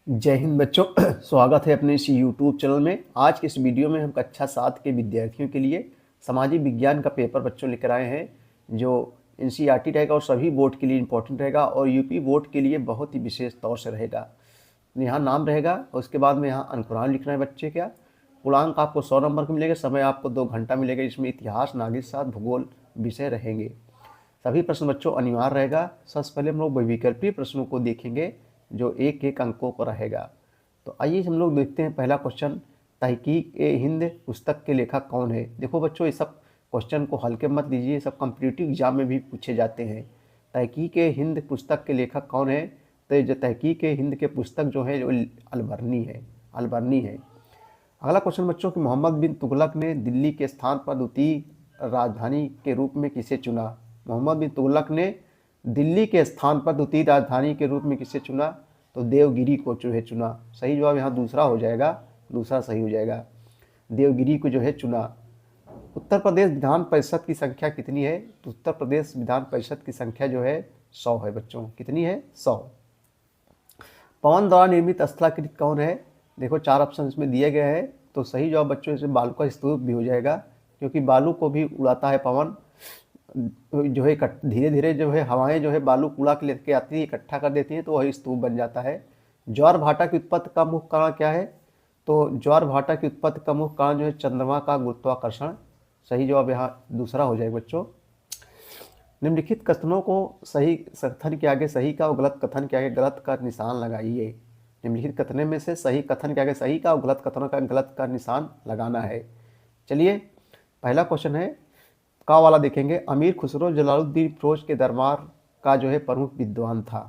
जय हिंद बच्चों। स्वागत है अपने इस यूट्यूब चैनल में। आज के इस वीडियो में हम कक्षा 7 के विद्यार्थियों के लिए सामाजिक विज्ञान का पेपर बच्चों लेकर आए हैं, जो एनसीईआरटी रहेगा और सभी बोर्ड के लिए इम्पोर्टेंट रहेगा और यूपी बोर्ड के लिए बहुत ही विशेष तौर से रहेगा। यहाँ नाम रहेगा और उसके बाद में यहाँ अनुक्रम लिखना है बच्चे क्या। पूर्णांक आपको 100 नंबर का मिलेगा, समय आपको 2 घंटा मिलेगा। इसमें इतिहास, नागरिक शास्त्र, भूगोल विषय रहेंगे। सभी प्रश्न बच्चों अनिवार्य रहेगा। सबसे पहले हम लोग विकल्पीय प्रश्नों को देखेंगे जो एक एक अंकों को रहेगा। तो आइए हम लोग देखते हैं पहला क्वेश्चन, तहकीक-ए-हिंद पुस्तक के लेखक कौन है। देखो बच्चों, ये सब क्वेश्चन को हल्के मत लीजिए, सब कॉम्पिटिटिव एग्जाम में भी पूछे जाते हैं। तहकीक-ए-हिंद पुस्तक के लेखक कौन है, तो जो तहकीक-ए-हिंद के पुस्तक जो है वो अलबर्नी है। अगला क्वेश्चन बच्चों कि मोहम्मद बिन तुगलक ने दिल्ली के स्थान पर द्वितीय राजधानी के रूप में किसे चुना। मोहम्मद बिन तुगलक ने दिल्ली के स्थान पर द्वितीय राजधानी के रूप में किसे चुना, तो देवगिरी को जो है चुना। सही जवाब यहाँ दूसरा हो जाएगा, दूसरा सही हो जाएगा। देवगिरी को जो है चुना। उत्तर प्रदेश विधान परिषद की संख्या कितनी है, तो उत्तर प्रदेश विधान परिषद की संख्या जो है 100 है बच्चों। कितनी है? 100। पवन द्वारा निर्मित स्थलाकृति कौन है। देखो 4 ऑप्शन इसमें दिए गए हैं, तो सही जवाब बच्चों इसमें बालू का स्तूप भी हो जाएगा, क्योंकि बालू को भी उड़ाता है पवन जो है। धीरे धीरे जो है हवाएं जो है बालू कूड़ा के लेके आती है, इकट्ठा कर देती हैं, तो वही स्तूप बन जाता है। ज्वार भाटा की उत्पत्ति का मुख्य कारण क्या है, तो ज्वार भाटा की उत्पत्ति का मुख्य कारण जो है चंद्रमा का गुरुत्वाकर्षण। सही जवाब यहाँ दूसरा हो जाएगा बच्चों। निम्नलिखित कथनों को सही कथन के आगे सही का और गलत कथन के आगे गलत का निशान लगाइए। निम्नलिखित कथन में से सही कथन के आगे सही का और गलत कथनों का गलत का निशान लगाना है। चलिए पहला क्वेश्चन है का वाला देखेंगे। अमीर खुसरो जलालुद्दीन फिरोज के दरबार का जो है प्रमुख विद्वान था।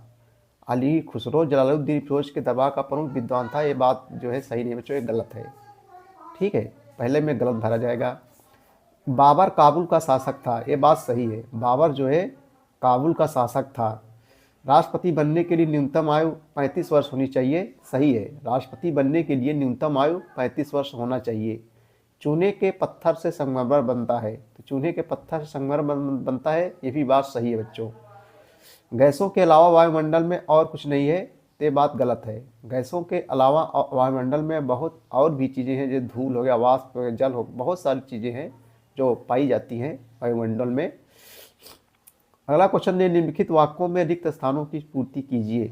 अली खुसरो जलालुद्दीन फिरोज के दरबार का प्रमुख विद्वान था, ये बात जो है सही नहीं बच्चों, ये गलत है। ठीक है, पहले में गलत भरा जाएगा। बाबर काबुल का शासक था, ये बात सही है। बाबर जो है काबुल का शासक था। राष्ट्रपति बनने के लिए न्यूनतम आयु 35 वर्ष होनी चाहिए, सही है। राष्ट्रपति बनने के लिए न्यूनतम आयु 35 वर्ष होना चाहिए। चूने के पत्थर से संगमरमर बनता है, तो चूने के पत्थर से संगमरमर बनता है, ये भी बात सही है बच्चों। गैसों के अलावा वायुमंडल में और कुछ नहीं है, तो ये बात गलत है। गैसों के अलावा वायुमंडल में बहुत और भी चीज़ें हैं, जैसे धूल हो गया, वाष्प, जल हो, बहुत सारी चीज़ें हैं जो पाई जाती हैं वायुमंडल में। अगला क्वेश्चन है निम्नलिखित वाक्यों में रिक्त स्थानों की पूर्ति कीजिए।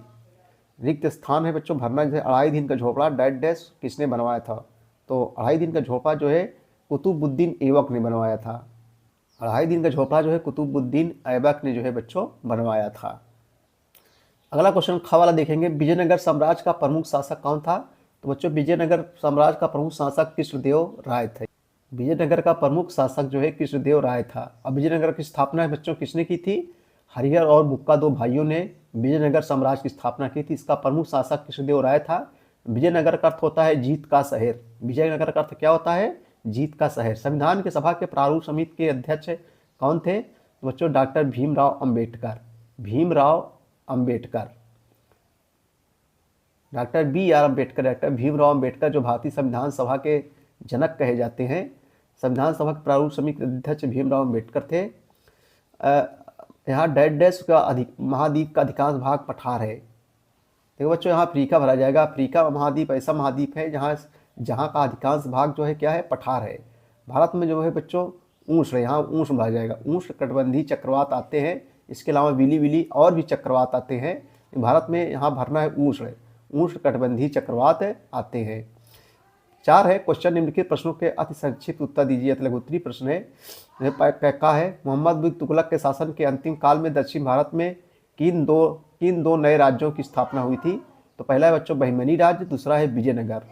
रिक्त स्थान है बच्चों भरना, जैसे 2.5 दिन का झोपड़ा डैश डैश किसने बनवाया था, तो 2.5 दिन का झोपड़ा जो है कुतुबुद्दीन ऐबक ने बनवाया था। 2.5 दिन का झोपड़ा जो है कुतुबुद्दीन ऐबक ने जो है बच्चों बनवाया था। अगला क्वेश्चन ख वाला देखेंगे। विजयनगर साम्राज्य का प्रमुख शासक कौन था, तो बच्चों विजयनगर साम्राज्य का प्रमुख शासक कृष्णदेव राय थे। विजयनगर का प्रमुख शासक जो है कृष्णदेव राय था। अब विजयनगर की स्थापना बच्चों किसने की थी, हरिहर और बुक्का 2 भाइयों ने विजयनगर साम्राज्य की स्थापना की थी। इसका प्रमुख शासक कृष्णदेव राय था। विजयनगर का अर्थ होता है जीत का शहर। विजयनगर का अर्थ क्या होता है, जीत का शहर। संविधान के सभा के प्रारूप समिति के अध्यक्ष कौन थे, तो बच्चों doctor Bhimrao Ambedkar. Bhimrao Ambedkar, doctor BR Ambedkar, doctor Bhimrao Ambedkar जो भारतीय संविधान सभा के जनक कहे जाते हैं। संविधान सभा के प्रारूप समिति के अध्यक्ष भीमराव अंबेडकर थे। यहाँ डैश डैश का महाद्वीप का अधिकांश भाग पठार है। देखो बच्चों यहाँ अफ्रीका भरा जाएगा। अफ्रीका महाद्वीप ऐसा महाद्वीप है जहाँ का अधिकांश भाग जो है क्या है, पठार है। भारत में जो है बच्चों ऊष्ण है, यहाँ ऊष्ण भरा जाएगा। उष्ण कटिबंधीय चक्रवात आते हैं, इसके अलावा विली विली और भी चक्रवात आते हैं। भारत में यहाँ भरना है उष्ण कटिबंधीय चक्रवात आते हैं। 4 है क्वेश्चन निम्नलिखित प्रश्नों के अति संक्षिप्त उत्तर दीजिए। लघुत्तरीय प्रश्न है। का है मोहम्मद बिन तुगलक के शासन के अंतिम काल में दक्षिण भारत में किन दो नए राज्यों की स्थापना हुई थी, तो पहला है बच्चों बहमनी राज्य, दूसरा है विजयनगर।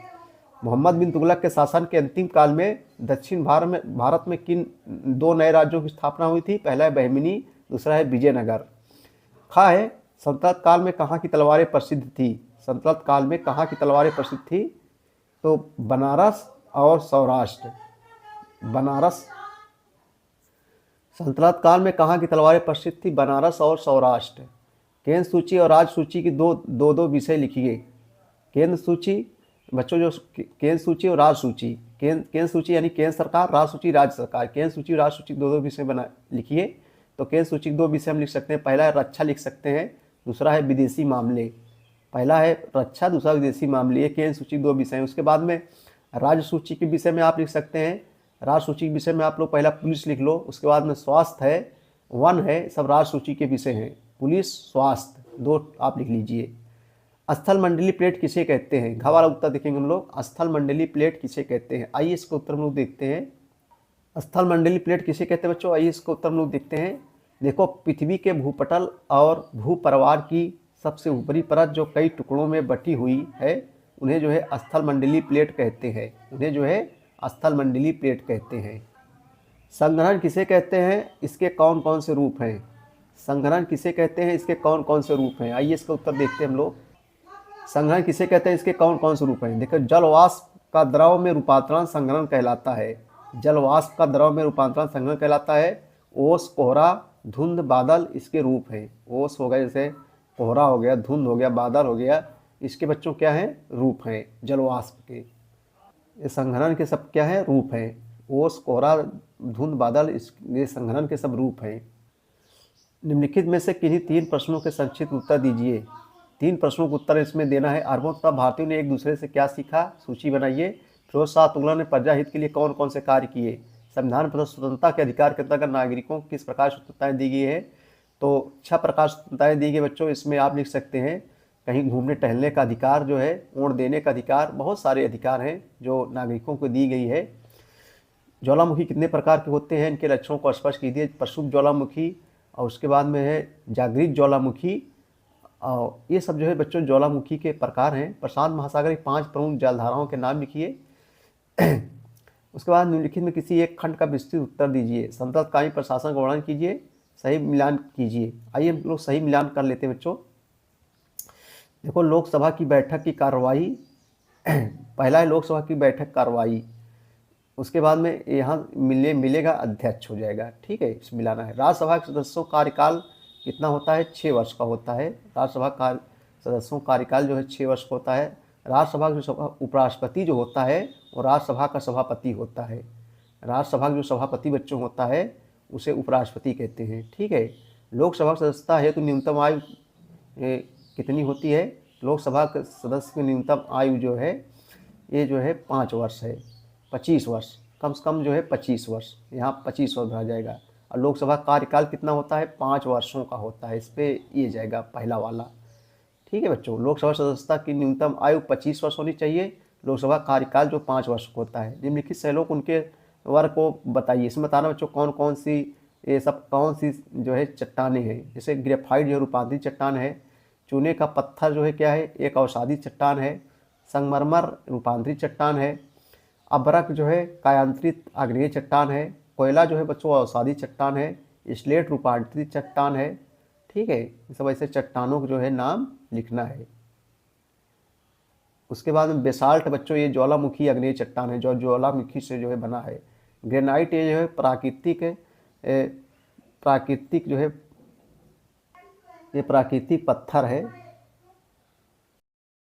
मोहम्मद बिन तुगलक के शासन के अंतिम काल में दक्षिण भारत में किन 2 नए राज्यों की स्थापना हुई थी, पहला है बहमनी, दूसरा है विजयनगर। खा है सल्तनत काल में कहाँ की तलवारें प्रसिद्ध थी। सल्तनत काल में कहाँ की तलवारें प्रसिद्ध थी, तो बनारस और सौराष्ट्र। बनारस, सल्तनत काल में कहाँ की तलवारें प्रसिद्ध थी, बनारस और सौराष्ट्र। केंद्र सूची और राज्य सूची की दो विषय लिखिए। केंद्र सूची बच्चों जो केंद्र सूची और राज्य सूची, केंद्र सूची यानी केंद्र सरकार, राज्य सूची राज्य सरकार। केंद्र सूची और राज्य सूची 2 विषय बना लिखिए। तो केंद्र सूची के 2 विषय हम लिख सकते हैं, पहला है रक्षा लिख सकते हैं, दूसरा है विदेशी मामले। पहला है रक्षा, दूसरा विदेशी मामले, ये केंद्र सूची 2 विषय हैं। उसके बाद में राज्य सूची के विषय में आप लिख सकते हैं, राज्य सूची के विषय में आप लोग पहला पुलिस लिख लो, उसके बाद में स्वास्थ्य है, वन है, सब राज्य सूची के विषय हैं। पुलिस, स्वास्थ्य 2 आप लिख लीजिए। स्थल मंडलीय प्लेट किसे कहते हैं? घ वाला उत्तर देखेंगे हम लोग, स्थल मंडलीय प्लेट किसे कहते हैं। आइए इसका उत्तर हम लोग देखते हैं। स्थल मंडलीय प्लेट किसे कहते हैं बच्चों? आइए इसका उत्तर हम लोग देखते हैं। देखो, पृथ्वी के भूपटल और भूपरिवार की सबसे ऊपरी परत जो कई टुकड़ों में बटी हुई है, उन्हें जो है स्थल मंडलीय प्लेट कहते हैं। उन्हें जो है स्थल मंडलीय प्लेट कहते हैं। संघनन किसे कहते हैं? इसके कौन कौन से रूप हैं? संघनन किसे कहते हैं? इसके कौन कौन से रूप हैं? आइए इसका उत्तर देखते हैं हम लोग। संघनन किसे कहते हैं? इसके कौन कौन से रूप हैं? देखो, जलवाष्प का द्रव में रूपांतरण संघनन कहलाता है। जलवाष्प का द्रव में रूपांतरण संघनन कहलाता है। ओस, कोहरा, धुंध, बादल इसके रूप हैं। ओस हो गया, जैसे कोहरा हो गया, धुंध हो गया, बादल हो गया, इसके बच्चों क्या हैं? रूप हैं जलवाष्प के। ये संघनन के सब क्या हैं? रूप हैं। ओस, कोहरा, धुंध, बादल ये संघनन के सब रूप हैं। निम्नलिखित में से किन्हीं 3 प्रश्नों के संक्षिप्त उत्तर दीजिए। 3 प्रश्नों का उत्तर इसमें देना है। अरबों तथा भारतीयों ने एक दूसरे से क्या सीखा? सूची बनाइए। फिरोज शाह तुगलक ने प्रजा हित के लिए कौन कौन से कार्य किए? संविधान पर स्वतंत्रता के अधिकार के अंतर्गत नागरिकों को किस प्रकार स्वतंत्रताएं दी गई है? तो 6 प्रकार स्वतंत्रताएं दी गई बच्चों। इसमें आप लिख सकते हैं कहीं घूमने टहलने का अधिकार जो है, वोट देने का अधिकार, बहुत सारे अधिकार हैं जो नागरिकों को दी गई है। ज्वालामुखी कितने प्रकार के होते हैं? इनके लक्षणों को स्पष्ट कीजिए। प्रक्षुब्ध ज्वालामुखी, और उसके बाद में है जागृत ज्वालामुखी, और ये सब जो है बच्चों ज्वालामुखी के प्रकार हैं। प्रशांत महासागर की 5 प्रमुख जलधाराओं के नाम लिखिए। उसके बाद निम्नलिखित में किसी एक खंड का विस्तृत उत्तर दीजिए। संततकालीन प्रशासन का वर्णन कीजिए, सही मिलान कीजिए। आइए हम लोग सही मिलान कर लेते हैं बच्चों। देखो, लोकसभा की बैठक की कार्रवाई, पहला है लोकसभा की बैठक कार्रवाई। उसके बाद में यहाँ मिलेगा अध्यक्ष हो जाएगा, ठीक है, इस मिलाना है। राज्यसभा के सदस्यों का कार्यकाल कितना होता है? 6 वर्ष का होता है। राज्यसभा का सदस्यों का कार्यकाल जो है 6 वर्ष का होता है। राज्यसभा के जो उपराष्ट्रपति जो होता है वो राज्यसभा का सभापति होता है। राज्यसभा का जो सभापति बच्चों होता है उसे उपराष्ट्रपति कहते हैं, ठीक है। लोकसभा सदस्यता है तो न्यूनतम आयु कितनी होती है? लोकसभा के सदस्य की न्यूनतम आयु जो है ये जो है 5 वर्ष है, 25 वर्ष, कम से कम जो है 25 वर्ष, यहाँ 25 वर्ष भरा जाएगा। और लोकसभा कार्यकाल कितना होता है? 5 वर्षों का होता है। इस पर ये जाएगा पहला वाला, ठीक है बच्चों। लोकसभा सदस्यता की न्यूनतम आयु 25 वर्ष होनी चाहिए। लोकसभा कार्यकाल जो 5 वर्ष का होता है। निम्नलिखित शैलों उनके वर्ग को बताइए। इसमें बताना बच्चों कौन कौन सी, ये सब कौन सी जो है चट्टानें हैं। जैसे ग्रेफाइट जो रूपांतरित चट्टान है, चूने का पत्थर जो है क्या है? एक अवसादी चट्टान है। संगमरमर रूपांतरित चट्टान है। अभ्रक जो है कायांतरित आग्नेय चट्टान है। कोयला जो है बच्चों अवसादी चट्टान है। स्लेट रूपांतरित चट्टान है, ठीक है। ये सब ऐसे चट्टानों को जो है नाम लिखना है। उसके बाद में बेसाल्ट बच्चों ये ज्वालामुखी आग्नेय चट्टान है जो ज्वालामुखी से जो है बना है। ग्रेनाइट ये जो है प्राकृतिक जो है ये प्राकृतिक पत्थर है।